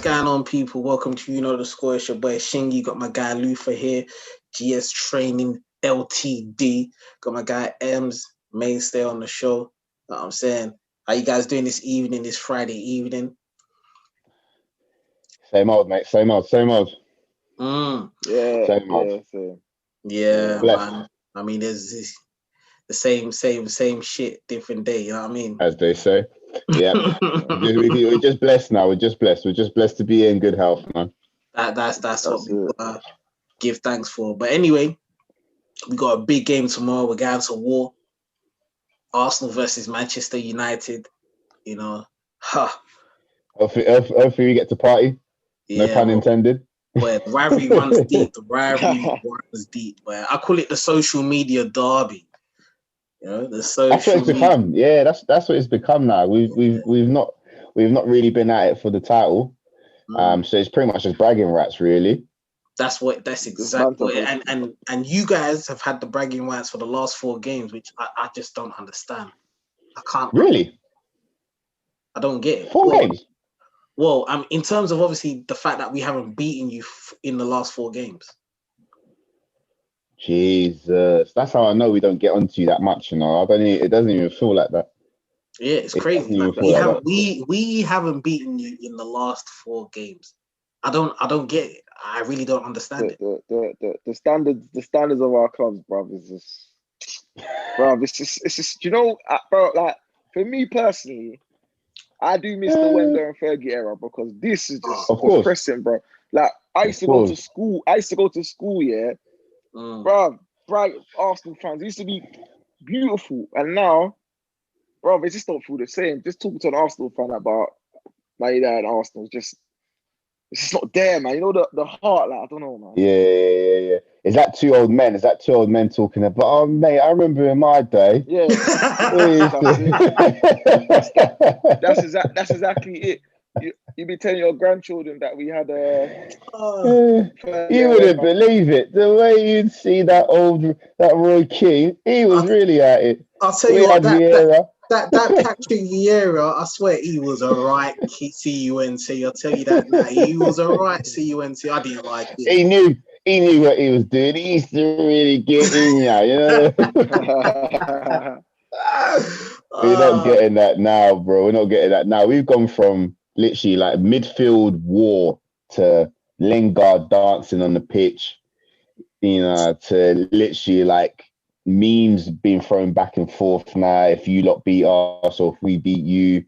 going on, people? Welcome to You Know the Score. It's your boy Shingy. Got my guy Luther here. GS Training LTD. Got my guy Ems, mainstay on the show. Know what I'm saying? How you guys doing this evening, this Friday evening? Same old, mate. Same old. Same old. Yeah. Same old. Yeah, Blessed. man. I mean, there's this, the same shit, different day. You know what I mean? As they say. Yeah. We're just blessed now. We're just blessed. We're just blessed to be in good health, man. That's what we gotta give thanks for. But anyway, we got a big game tomorrow. We're going to war. Arsenal versus Manchester United. You know, Hopefully we get to party. No pun intended. Where the rivalry runs deep. The rivalry runs deep. Where I call it the social media derby. You know, the social. That's what it's become. Yeah, that's what it's become now. We've not really been at it for the title. So it's pretty much just bragging rights, really. That's exactly what, and you guys have had the bragging rights for the last 4 games, which I just don't understand. I can't really. I don't get it. 4 games. Well, in terms of obviously the fact that we haven't beaten you in the last 4 games. Jesus, that's how I know we don't get onto you that much. You know, it doesn't even feel like that. Yeah, it's crazy. Like, we haven't beaten you in the last 4 games. I don't get it. I really don't understand it. The standards of our clubs, bruv, is just, bruv. It's just, you know, bro. Like for me personally, I do miss the Wenger and Fergie era because this is just depressing, bro. Like I used to go to school. Yeah, bruv. Bright Arsenal fans. It used to be beautiful, and now, bruv, it just don't feel the same. Just talking to an Arsenal fan about my dad and Arsenal, it's just not there, man. You know the heart, like I don't know, man. Yeah. Is that 2 old men? Is that 2 old men talking about? Oh, mate, I remember in my day. Yeah, that's exactly it. You be telling your grandchildren that we had you wouldn't believe it. The way you'd see that Roy Keane, he was really at it. I'll tell you what, that Patrick Vieira, I swear he was a right CUNT. I'll tell you that now. He was a right CUNT. I didn't like it. He knew what he was doing. He used to really get in, you know. We're not getting that now, bro. We're not getting that now. We've gone from literally like midfield war to Lingard dancing on the pitch, you know, to literally like memes being thrown back and forth now. If you lot beat us or if we beat you,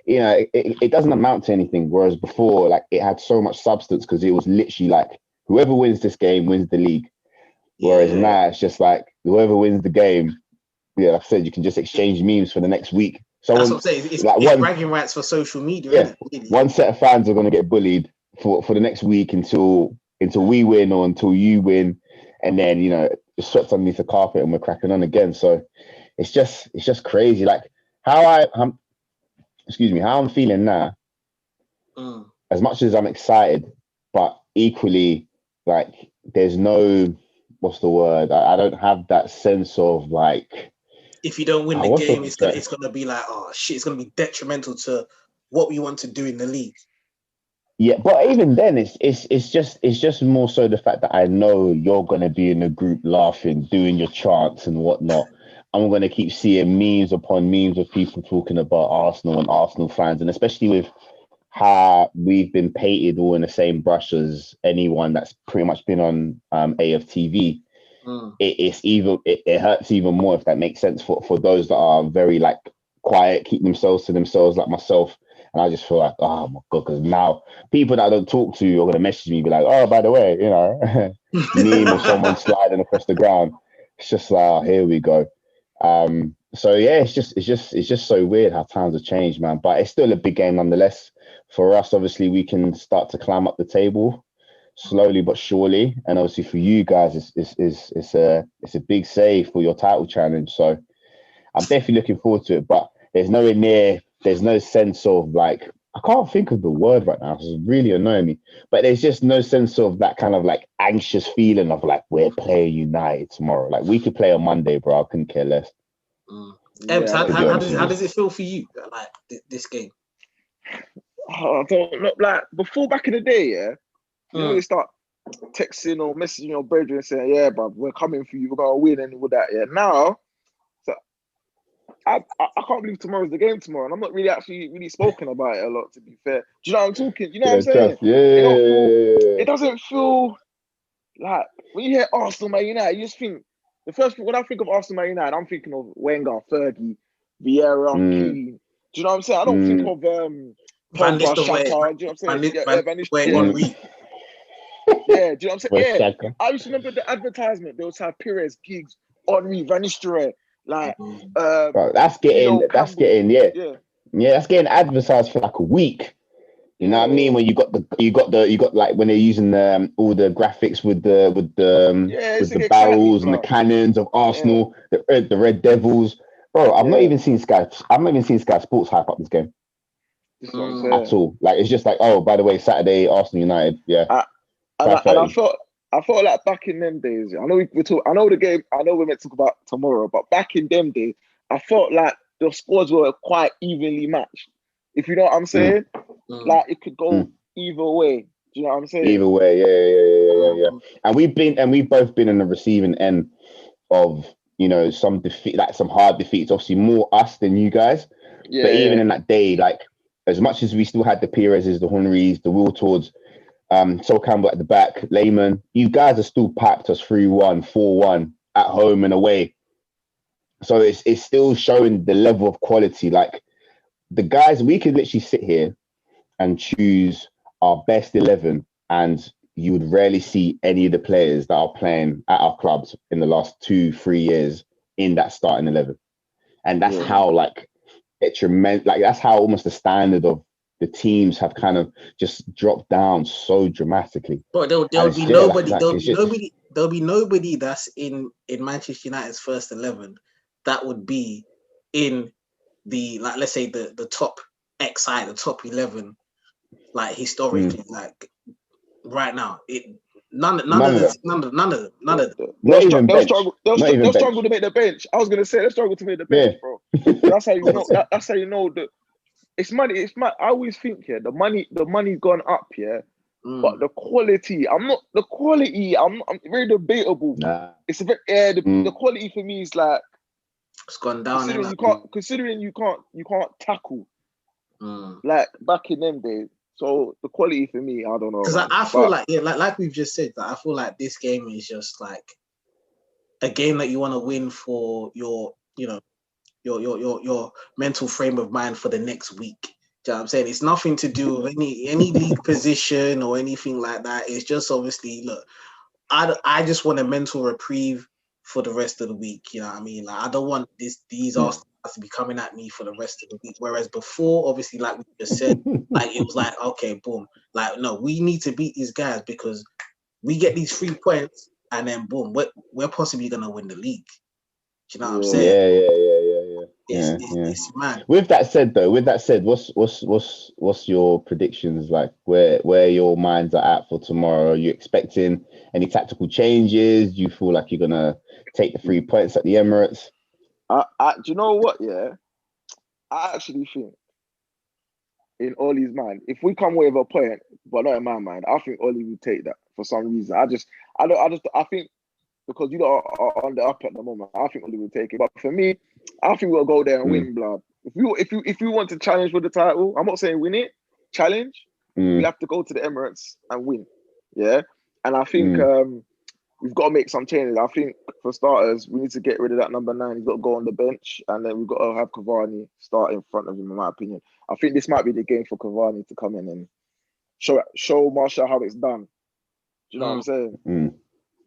you know, it doesn't amount to anything. Whereas before, like it had so much substance because it was literally like whoever wins this game wins the league. Whereas now it's just like whoever wins the game, yeah, like I said, you can just exchange memes for the next week. That's what I'm saying. It's bragging rights for social media. Yeah, really. One set of fans are going to get bullied for the next week until we win or until you win, and then you know it's swept underneath the carpet and we're cracking on again. So it's just crazy. Like how I'm feeling now. As much as I'm excited, but equally like there's no what's the word? I don't have that sense of like. If you don't win the game, it's gonna be like, oh shit, it's gonna be detrimental to what we want to do in the league. Yeah, but even then, it's just more so the fact that I know you're gonna be in a group laughing, doing your chants and whatnot. I'm gonna keep seeing memes upon memes of people talking about Arsenal and Arsenal fans, and especially with how we've been painted all in the same brush as anyone that's pretty much been on AFTV. It hurts even more, if that makes sense, for those that are very like quiet, keep themselves to themselves like myself. And I just feel like, oh my god, because now people that I don't talk to are gonna message me, be like, oh, by the way, you know, meme of someone sliding across the ground. It's just like, oh, here we go. So yeah, it's just so weird how times have changed, man. But it's still a big game nonetheless. For us, obviously, we can start to climb up the table slowly but surely, and obviously for you guys, it's a big save for your title challenge. So I'm definitely looking forward to it. But there's no sense of like, I can't think of the word right now. It's really annoying me. But there's just no sense of that kind of like anxious feeling of like we're playing United tomorrow. Like we could play on Monday, bro. I couldn't care less. Ems, how does it feel for you, like this game? I don't know. Like before, back in the day, yeah, you know, Mm. they start texting or messaging your brethren saying, "Yeah, bro, we're coming for you. We're gonna win and all that." Yeah. Now, so I can't believe tomorrow's the game tomorrow, and I'm not really actually really spoken about it a lot. To be fair, do you know what I'm talking? You know what I'm Yeah, saying? trust. Yeah, It don't feel. yeah, It doesn't feel like when you hear Arsenal, Man United, you just think the first when I think of Arsenal, Man United, I'm thinking of Wenger, Fergie, Vieira, mm, Keane. Do you know what I'm saying? I don't think mm, of Van Pogba, Nistelrooy, Xhaka. Do you know what I'm saying? Yeah, Van Van Nistelrooy, Nistelrooy. mm. Henry. Yeah, do you know what I'm saying? West Yeah, Shaka. I just remember the advertisement. They would have Perez, Giggs, Henry, Van Nistelrooy, like Mm. But Theo Campbell. yeah, Yeah, yeah, that's getting advertised for like a week. You know what I mean? yeah, When you got like when they're using all the graphics yeah. It's with to the get excited, barrels and the blood. cannons of Yeah, Arsenal, the Red Devils. Bro, yeah. I've not even seen Sky Sports hype up this game This is what I'm Mm. at saying. all. Like it's just like, oh, by the way, Saturday, Arsenal United, yeah, I, and five I thirty. felt like back in them days. I know we talk. I know the game. I know we're meant to talk about tomorrow, but back in them days, I felt like the scores were quite evenly matched. If you know what I'm Mm, saying, Mm. like it could go mm. either way. Do you know what I'm saying? Either way, yeah. Mm. And we've both been on the receiving end of some defeat, like some hard defeats. Obviously, more us than you guys. But Yeah, even yeah, in that day, like as much as we still had the Perez's, the Henrys, the Wiltords, Sol Campbell at the back, Lehman, you guys are still packed us 3-1, 4-1 at home and away. So it's still showing the level of quality. Like the guys, we could literally sit here and choose our best 11, and you would rarely see any of the players that are playing at our clubs in the last 2-3 years in that starting 11. And that's yeah. how like that's how almost the standard of the teams have kind of just dropped down so dramatically. But And there'll it's be yeah, nobody. like it's just There'll be nobody that's in Manchester United's first 11 that would be in the, like, let's say the top X side, the top 11, like historically, like right now. None none of of them. none of them. Not even bench. Not even They'll struggle bench. to make the bench. I was gonna say they'll struggle to make the Yeah. bench, bro. That's how you know. That's how you know that it's money. It's money. I always think, yeah, the money's gone up, yeah, but Mm. the quality. I'm very debatable. Nah. It's a bit. Yeah, the Mm. quality for me is like It's gone down in that. considering you can't tackle Mm. like back in them days. So the quality for me, I don't know, Because man. I feel But like, yeah, like we've just said, that I feel like this game is just like a game that you want to win for your, your mental frame of mind for the next week. Do you know what I'm saying? It's nothing to do with any league position or anything like that. It's just obviously, look, I just want a mental reprieve for the rest of the week. You know what I mean? Like, I don't want these Arsenal to be coming at me for the rest of the week. Whereas before, obviously, like we just said, like it was like, okay, boom, like no, we need to beat these guys because we get these 3 points and then boom, we're possibly gonna win the league. Do you know what I'm yeah, saying? Yeah. It's mad. With that said, what's your predictions like? Where your minds are at for tomorrow? Are you expecting any tactical changes? Do you feel like you're gonna take the 3 points at the Emirates? do you know what? Yeah, I actually think in Ollie's mind, if we come away with a point, but not in my mind, I think Ollie would take that for some reason. I think because you lot are on the up at the moment, I think Ollie would take it. But for me, I think we'll go there and Mm, win, blood. If you want to challenge for the title, I'm not saying win it, challenge. We mm, have to go to the Emirates and win. Yeah, and I think mm. we've got to make some changes. I think for starters, we need to get rid of that number 9. He's got to go on the bench, and then we've got to have Cavani start in front of him. In my opinion, I think this might be the game for Cavani to come in and show Marshall how it's done. Do you know what I'm saying? Mm.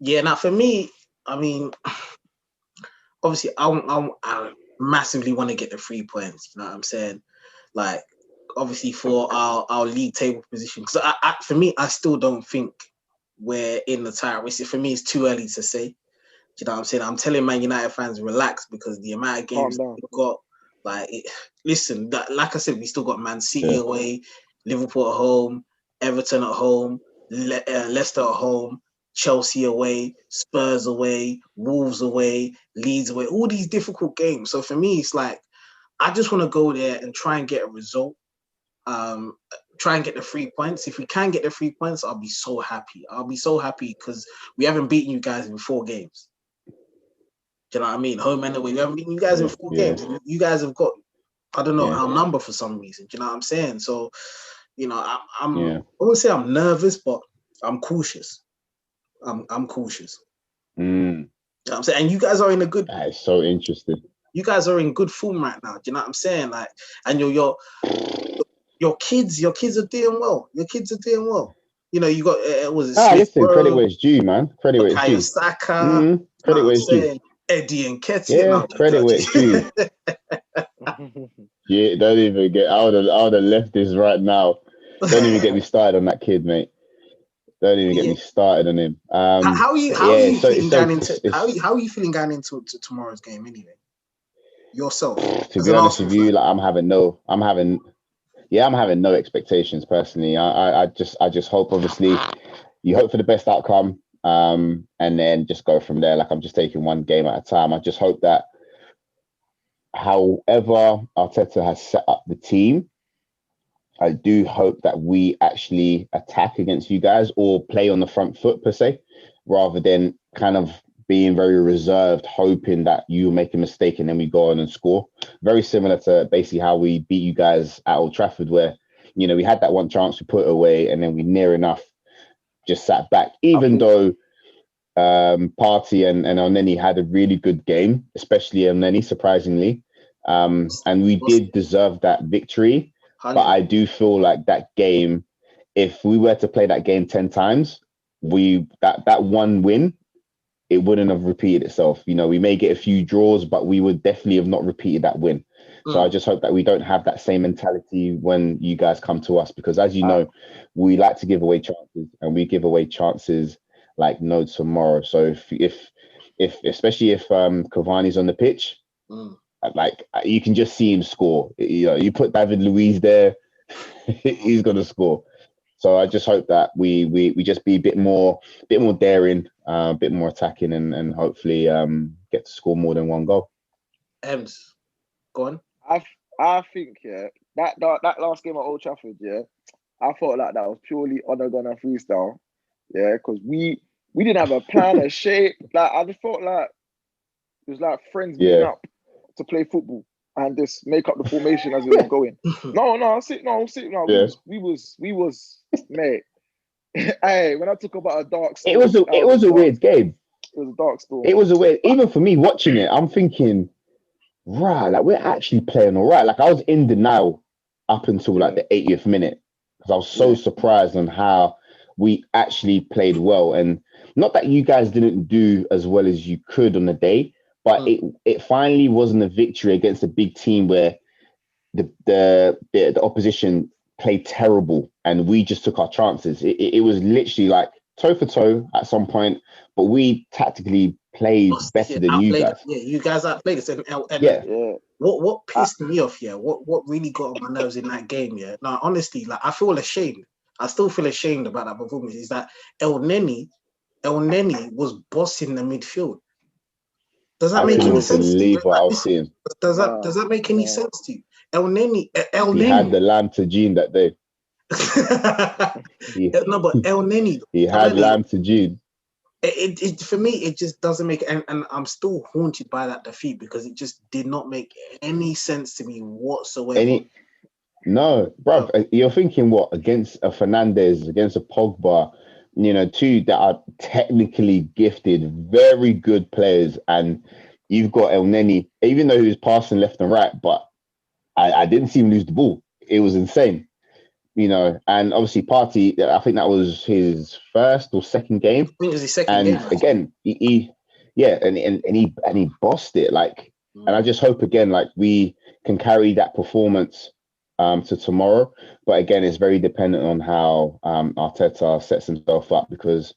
Yeah, now for me, I mean, obviously, I massively want to get the 3 points. You know what I'm saying? Like, obviously, for our league table position. Because for me, I still don't think we're in the title race. For me, it's too early to say. Do you know what I'm saying? I'm telling Man United fans, relax, because the amount of games Calm down. we've got, like, listen, like I said, we still got Man City Yeah. away, Liverpool at home, Everton at home, Leicester at home, Chelsea away, Spurs away, Wolves away, Leeds away, all these difficult games. So for me, it's like, I just want to go there and try and get a result. Try and get the 3 points. If we can get the 3 points, I'll be so happy. I'll be so happy because we haven't beaten you guys in 4 games. Do you know what I mean? Home and away. We haven't beaten you guys in 4 games. You guys have got, I don't know, our number for some reason. Do you know what I'm saying? So, you know, I won't say I'm nervous, but I'm cautious. I'm cautious. You know what I'm saying? And you guys are in a good. That is so interesting. You guys are in good form right now. Do you know what I'm saying? Like, and your kids are doing well. Your kids are doing well. You know, you got listen, credit where it's due, man. Credit where it's due. Saka, credit where it's due. Eddie and Nketiah. Yeah, credit where it's due. Yeah, don't even get. I would have left this right now. Don't even get me started on that kid, mate. Don't even get me started on him. How are you feeling going into tomorrow's game anyway? Yourself. To be honest with you, like I'm having no expectations personally. I just hope, obviously, you hope for the best outcome, and then just go from there. Like I'm just taking one game at a time. I just hope that however Arteta has set up the team, I do hope that we actually attack against you guys or play on the front foot per se, rather than kind of being very reserved, hoping that you make a mistake and then we go on and score. Very similar to basically how we beat you guys at Old Trafford, where, you know, we had that one chance, we put it away, and then we near enough just sat back, even though Partey and Elneny had a really good game, especially Elneny, surprisingly. And we did deserve that victory. 100. But I do feel like that game, if we were to play that game 10 times, that one win, it wouldn't have repeated itself. You know, we may get a few draws, but we would definitely have not repeated that win. So I just hope that we don't have that same mentality when you guys come to us, because as you know, we like to give away chances, and we give away chances like no tomorrow. So if especially if Cavani's on the pitch, like you can just see him score. You know, you put David Luiz there, he's gonna score. So I just hope that we just be a bit more daring, a bit more attacking, and hopefully get to score more than one goal. Ems, go on. I think that last game at Old Trafford, I felt like that was purely on a gun and freestyle, because we didn't have a plan, a shape. Like I just felt like it was like friends meeting up to play football and just make up the formation as it was going. No, we was mate. Hey, when I talk about a dark story, it was a weird game. It was a dark story. It was a weird, even for me watching it, I'm thinking, right, like we're actually playing all right. Like I was in denial up until like the 80th minute, because I was so surprised on how we actually played well. And not that you guys didn't do as well as you could on the day, but it finally wasn't a victory against a big team where the opposition played terrible and we just took our chances. It was literally like toe for toe at some point, but we tactically played better than you guys. Yeah, you guys outplayed us. And what pissed me off, what really got on my nerves in that game, now honestly, like I feel ashamed. I still feel ashamed about that performance. Is that Elneny was bossing the midfield. Does that make any sense to you? What I was seeing. Does that make any sense to you? Elneny. He had the lamb to Gene that day. No, but Elneny. He had lamb to Gene. It for me, it just doesn't make, and I'm still haunted by that defeat because it just did not make any sense to me whatsoever. No, bro, you're thinking what, against a Fernandes, against a Pogba, you know, two that are technically gifted, very good players, and you've got Elneny, even though he was passing left and right, but I didn't see him lose the ball. It was insane, you know. And obviously, Partey, I think that was his first or second game. I think it was his second game. And again, he bossed it. Like, and I just hope again, like we can carry that performance to tomorrow. But again, it's very dependent on how Arteta sets himself up, because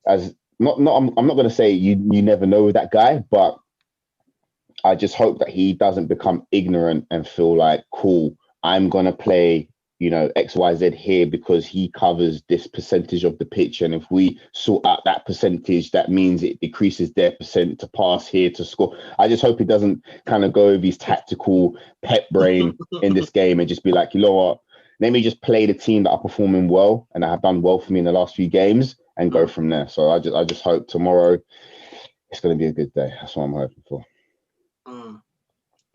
I'm not going to say you never know with that guy, but I just hope that he doesn't become ignorant and feel like, cool, I'm going to play, XYZ here because he covers this percentage of the pitch. And if we sort out that percentage, that means it decreases their percent to pass here to score. I just hope he doesn't kind of go with his tactical pep brain in this game and just be like, you know what, let me just play the team that are performing well and that have done well for me in the last few games and go from there. So I just hope tomorrow it's going to be a good day. That's what I'm hoping for.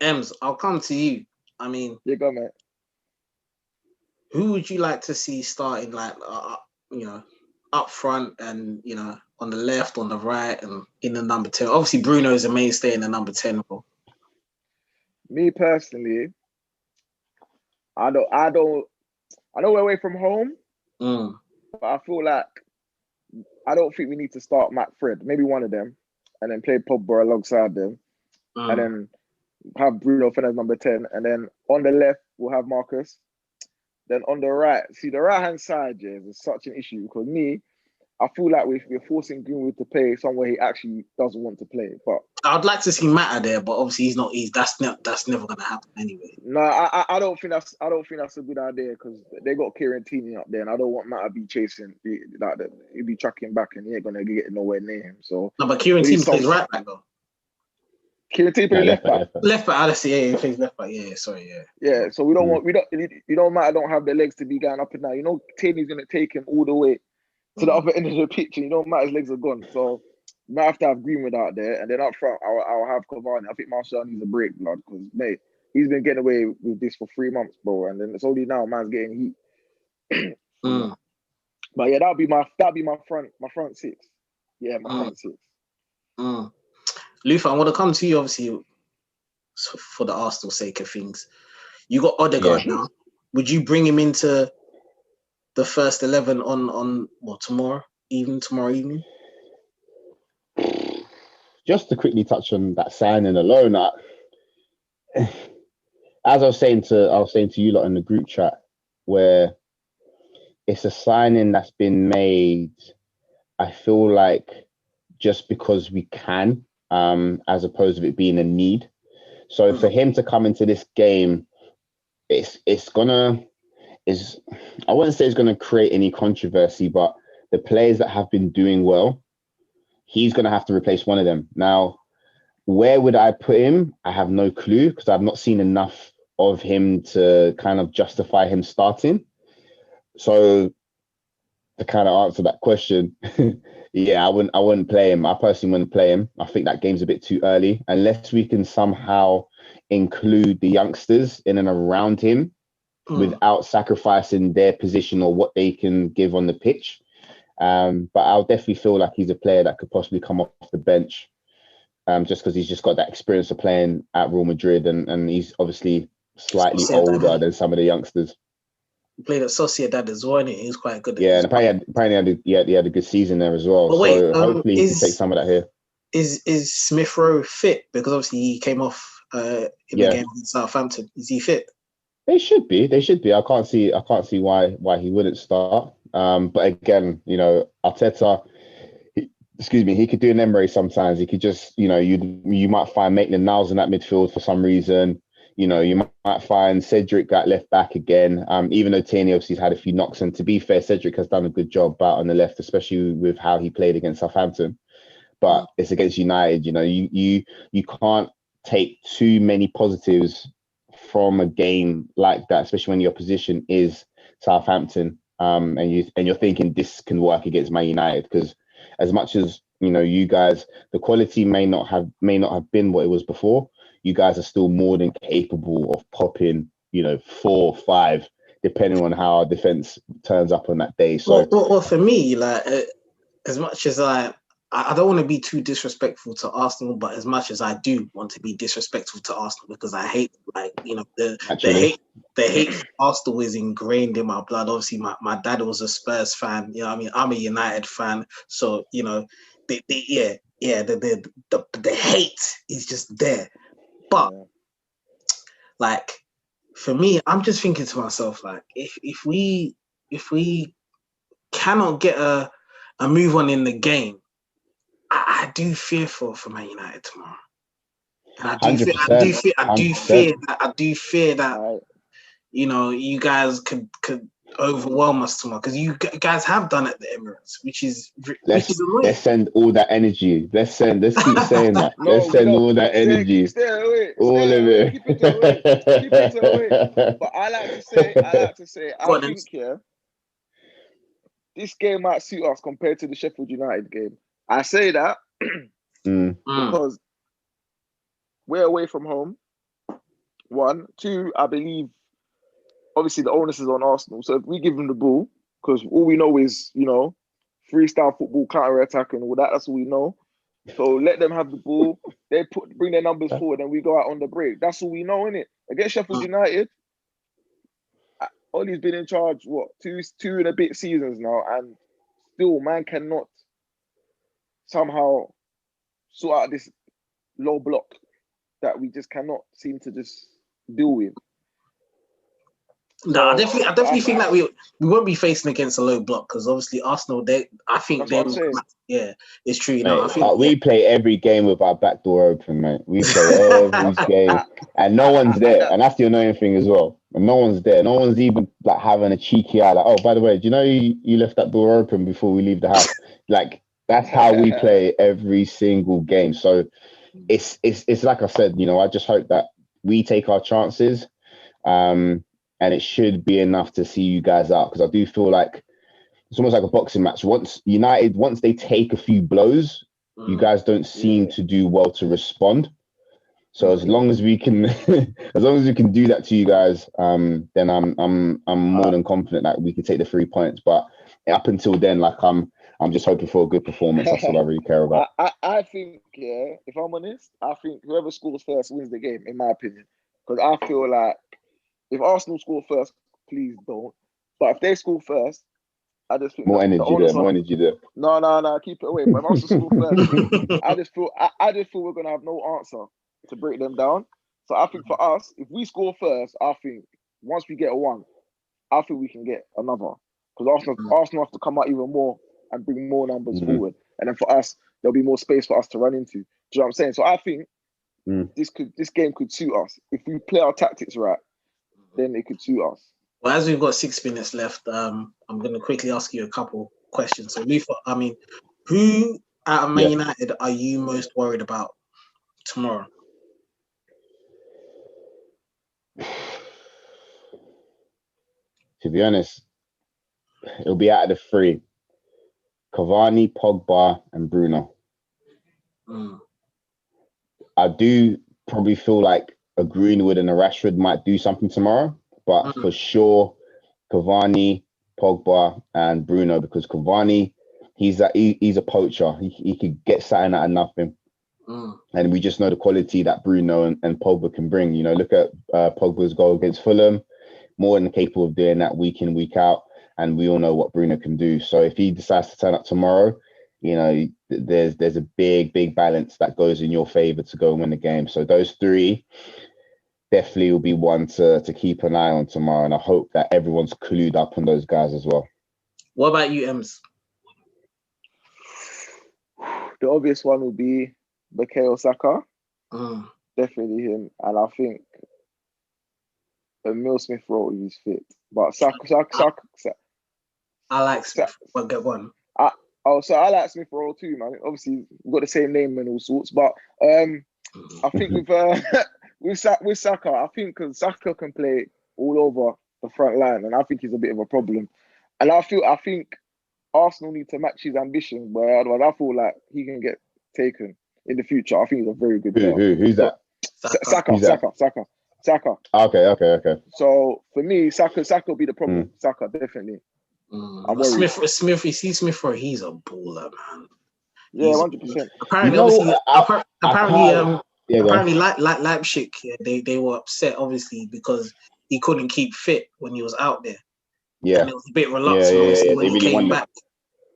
Ems, I'll come to you. I mean, you go, mate. Who would you like to see starting, up front and, on the left, on the right, and in the number 10? Obviously, Bruno is a mainstay in the number 10 role. Me personally, I know we're away from home, but I feel like I don't think we need to start Matt Fred, maybe one of them, and then play Pogba alongside them, and then have Bruno Fernandes number 10, and then on the left we'll have Marcus. Then on the right, see the right-hand side, is such an issue because I feel like we're forcing Greenwood to play somewhere he actually doesn't want to play. But I'd like to see Mata there, but obviously he's not. That's never going to happen anyway. No, I don't think that's a good idea because they got Kieran Tierney up there, and I don't want Mata to be chasing like that. He'll be tracking back, and he ain't gonna get nowhere near him. So no, but Kieran Tierney plays right back though. Kieran Tierney plays left back. Left back. I see. Yeah, he plays left back. Yeah, sorry. Yeah. Yeah. So Mata don't have the legs to be going up and down. Tierney's gonna take him all the way to the other end of the pitch, and Mata's legs are gone. So you might have to have Greenwood out there, and then up front I'll have Cavani. I think Martial needs a break, blood, because mate, he's been getting away with this for 3 months, bro, and then it's only now man's getting heat. But yeah, that'll be my front six. Yeah, my front six. Luther, I want to come to you, obviously, for the Arsenal sake of things. You got Odegaard now. Would you bring him into the first 11 on tomorrow evening? Just to quickly touch on that signing alone, as I was saying to you lot in the group chat, where it's a signing that's been made, I feel like just because we can, as opposed to it being a need. So for him to come into this game, I wouldn't say it's gonna create any controversy, but the players that have been doing well, he's gonna have to replace one of them. Now, where would I put him? I have no clue because I've not seen enough of him to kind of justify him starting. So to kind of answer that question, yeah, I wouldn't play him. I personally wouldn't play him. I think that game's a bit too early. Unless we can somehow include the youngsters in and around him without sacrificing their position or what they can give on the pitch. But I'll definitely feel like he's a player that could possibly come off the bench, just because he's just got that experience of playing at Real Madrid, and he's obviously slightly older than some of the youngsters. He played at Sociedad as well, and he was quite good. Yeah, and apparently he had a good season there as well. But wait, so hopefully he can take some of that here. Is Smith Rowe fit? Because obviously he came off in the game against Southampton. Is he fit? They should be. I can't see why he wouldn't start. But again, Arteta, he could do an Emery sometimes. He could just, you might find Maitland-Niles in that midfield for some reason. You might find Cedric at left back again, even though Tierney obviously has had a few knocks. And to be fair, Cedric has done a good job out on the left, especially with how he played against Southampton. But it's against United. You can't take too many positives from a game like that, especially when your opposition is Southampton, and you're thinking this can work against Man United, because as much as you guys, the quality may not have been what it was before. You guys are still more than capable of popping, 4 or 5, depending on how our defense turns up on that day. So, well, for me, as much as I don't want to be too disrespectful to Arsenal, but as much as I do want to be disrespectful to Arsenal, because I hate, the hate for Arsenal is ingrained in my blood. Obviously, my dad was a Spurs fan. I'm a United fan. So, the hate is just there. But for me, I'm just thinking to myself, if we cannot get a move on in the game, I do fear for Man United tomorrow. And I do fear that you guys could overwhelm us tomorrow, because you guys have done it at the Emirates, which is annoying. Let's send all that energy. Let's keep saying that. No, let's send all that energy. Stay away. All of it. Keep it away. Keep it away. But I like to say, I think this game might suit us compared to the Sheffield United game. I say that because we're away from home. 1, 2, I believe. Obviously, the onus is on Arsenal. So if we give them the ball, because all we know is, freestyle football, counter-attack and all that, that's all we know. So let them have the ball. They bring their numbers forward and we go out on the break. That's all we know, innit? Against Sheffield United, Ollie's been in charge, two and a bit seasons now, and still, man cannot somehow sort out this low block that we just cannot seem to just deal with. No, I definitely think that we won't be facing against a low block, because obviously Arsenal, it's true. Mate, we play every game with our back door open, mate. We play every game, and no one's there, and that's the annoying thing as well. And no one's there. No one's even like having a cheeky eye, like, oh, by the way, do you know you left that door open before we leave the house? Like, that's how we play every single game. So it's like I said, I just hope that we take our chances. And it should be enough to see you guys out, because I do feel like it's almost like a boxing match. Once they take a few blows, you guys don't seem to do well to respond. So as long as we can, do that to you guys, then I'm more than confident that we can take the 3 points. But up until then, like I'm just hoping for a good performance. That's all I really care about. I think, if I'm honest, I think whoever scores first wins the game, in my opinion, because I feel like, if Arsenal score first, please don't. But if they score first, I just think more energy there. No, keep it away. But if Arsenal score first, I just feel we're gonna have no answer to break them down. So I think for us, if we score first, I think once we get a 1, I think we can get another. Because Arsenal have to come out even more and bring more numbers forward, and then for us, there'll be more space for us to run into. Do you know what I'm saying? So I think this game could suit us if we play our tactics right. Then it could suit us. Well, as we've got 6 minutes left, I'm going to quickly ask you a couple questions. So, Lufa, who out of Man United are you most worried about tomorrow? To be honest, it'll be out of the 3. Cavani, Pogba, and Bruno. I do probably feel like a Greenwood and a Rashford might do something tomorrow, but for sure, Cavani, Pogba, and Bruno, because Cavani, he's a poacher. He could get something out of nothing. And we just know the quality that Bruno and Pogba can bring. Look at Pogba's goal against Fulham, more than capable of doing that week in, week out. And we all know what Bruno can do. So if he decides to turn up tomorrow, there's a big balance that goes in your favor to go and win the game. So those 3 definitely will be one to keep an eye on tomorrow, and I hope that everyone's clued up on those guys as well. What about you, Ems? The obvious one will be Bukayo Saka. Definitely him, and I think Emile Smith Rowe is fit. But Saka. I like Smith. Well, get one. So I like Smith Rowe too, man. Obviously, we've got the same name and all sorts, but I think with Saka, I think because Saka can play all over the front line, and I think he's a bit of a problem. And I think Arsenal need to match his ambition, but otherwise I feel like he can get taken in the future. I think he's a very good player. Who's that? Saka. Okay. So for me, Saka will be the problem. Saka, definitely. Smith, you see Smith Rowe, he's a baller, man. Yeah, 100%. Apparently, Leipzig, they were upset, obviously, because he couldn't keep fit when he was out there. Yeah, and it was a bit reluctant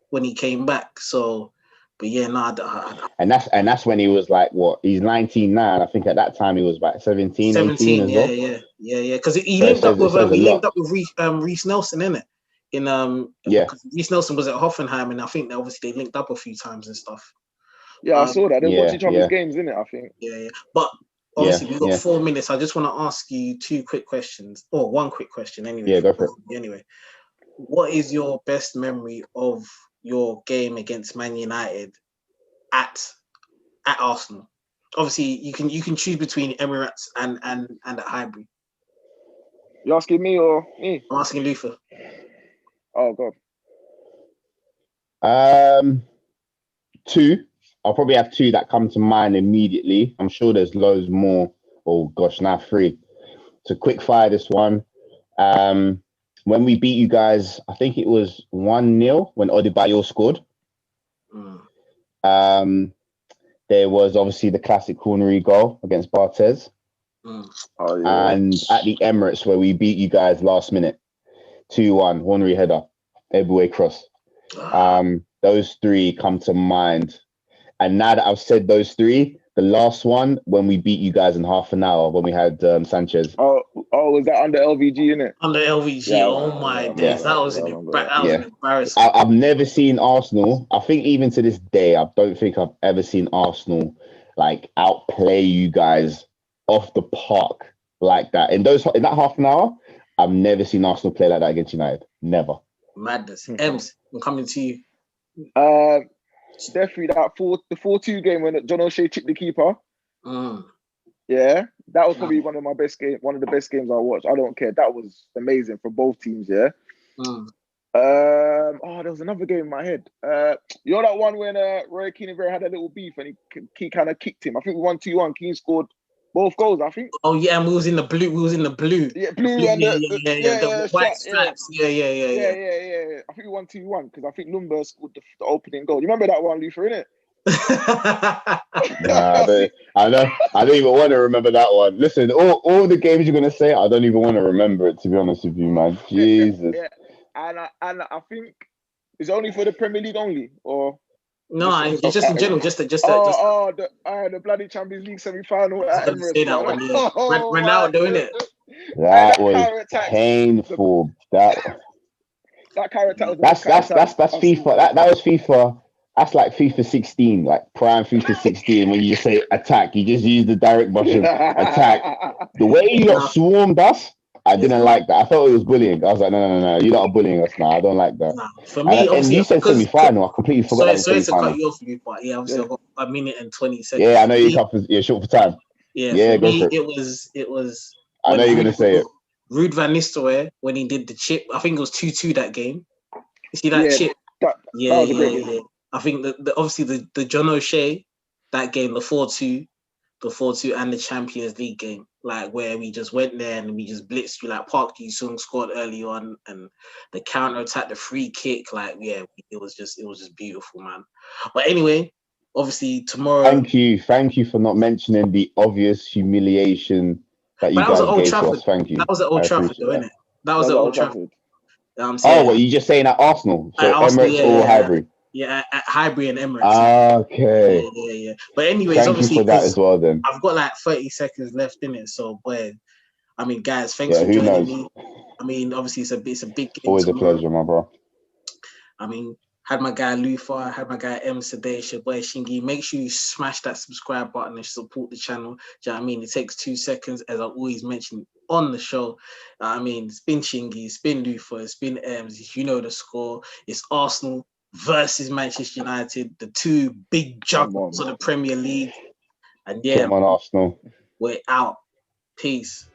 when he came back. So, but yeah, and that's when he was like, what? He's 19 now. I think at that time he was like 17 18 as well. Yeah. Because he linked up with Reece Nelson, innit? Reece Nelson was at Hoffenheim, and I think that obviously they linked up a few times and stuff. Yeah, I saw that. They were watching each other's games, innit? I think. Yeah. But obviously we've got 4 minutes. I just want to ask you 2 quick questions, or 1 quick question anyway. Yeah, go for it. Anyway, what is your best memory of your game against Man United at Arsenal? Obviously, you can choose between Emirates and at Highbury. You asking me or me? I'm asking Luther. Oh God. 2. I'll probably have 2 that come to mind immediately. I'm sure there's loads more. Oh gosh, now 3. So quick fire this one. When we beat you guys, I think it was 1-0 when Adebayor scored. There was obviously the classic cornery goal against Barthez. Oh, yeah. And at the Emirates where we beat you guys last minute, 2-1, Hornery header, Eboué cross. Those 3 come to mind. And now that I've said those 3, the last one when we beat you guys in half an hour when we had Sanchez. Oh, was that under LVG, innit? Under LVG, Yeah, oh my days, that was an embarrassment. I've never seen Arsenal. I think even to this day, I don't think I've ever seen Arsenal like outplay you guys off the park like that. In that half an hour, I've never seen Arsenal play like that against United. Never. Madness. Ems, I'm coming to you. Definitely the 4-2 game when John O'Shea chipped the keeper. Yeah, that was probably one of the best games I watched. I don't care. That was amazing for both teams. Yeah. There was another game in my head. You know that one when Roy Keane and Vera had a little beef and he kind of kicked him. I think we won 2-1. Keane scored both goals, I think. Oh yeah, and we was in the blue. Yeah, blue and the white stripes. Yeah. I think we won 2-1 because I think Lumber scored the opening goal. You remember that one, Luther, innit? Nah, I don't even want to remember that one. Listen, all the games you're gonna say, I don't even want to remember it. To be honest with you, man. Jesus. Yeah. And I think it's only for the Premier League only, or no, it's just in general, just the bloody Champions League semi-final. Say that one, yeah. Ronaldo doing it. That was painful. That character. That's FIFA. That was FIFA. That's like FIFA 16, like prime FIFA 16. When you just say attack, you just use the direct button attack. The way you got swarmed us, I didn't like that. I thought it was bullying. I was like, no, you're not bullying us now. I don't like that. For me, and you said semi-final. I completely forgot. Sorry to cut you off, but yeah, obviously I've got a minute and 20 seconds. Yeah, I know you're short for time. Yeah, go for it. It was. I know you're gonna say it. Ruud van Nistelrooy when he did the chip. I think it was 2-2 that game. You see that chip? That was a great game. I think obviously the John O'Shea, that game, the 4-2 and the Champions League game, like where we just went there and we just blitzed you, like Park Ji-sung scored early on and the counter attack, the free kick, like it was just beautiful, man. But anyway, obviously tomorrow. Thank you for not mentioning the obvious humiliation that you guys gave to us. Thank you. That was at Old Trafford, though, isn't it? That was at Old Trafford. What you just saying at Arsenal? So Emirates or Highbury? Yeah, at Highbury and Emirates. Okay. Yeah. But anyways, thank obviously, you for that as well. Then I've got like 30 seconds left in it. So, boy, I mean, guys, thanks for joining me. I mean, obviously, it's a big game. Always tomorrow. A pleasure, my bro. I mean, had my guy Lufa, had my guy M Sadesh, your boy Shingy. Make sure you smash that subscribe button and support the channel. Do you know what I mean? It takes 2 seconds, as I always mention on the show. I mean, it's been Shingy, it's been Lufa, it's been Ems. You know the score. It's Arsenal versus Manchester United, the 2 big juggernauts of the Premier League. And yeah, come on, Arsenal. We're out. Peace.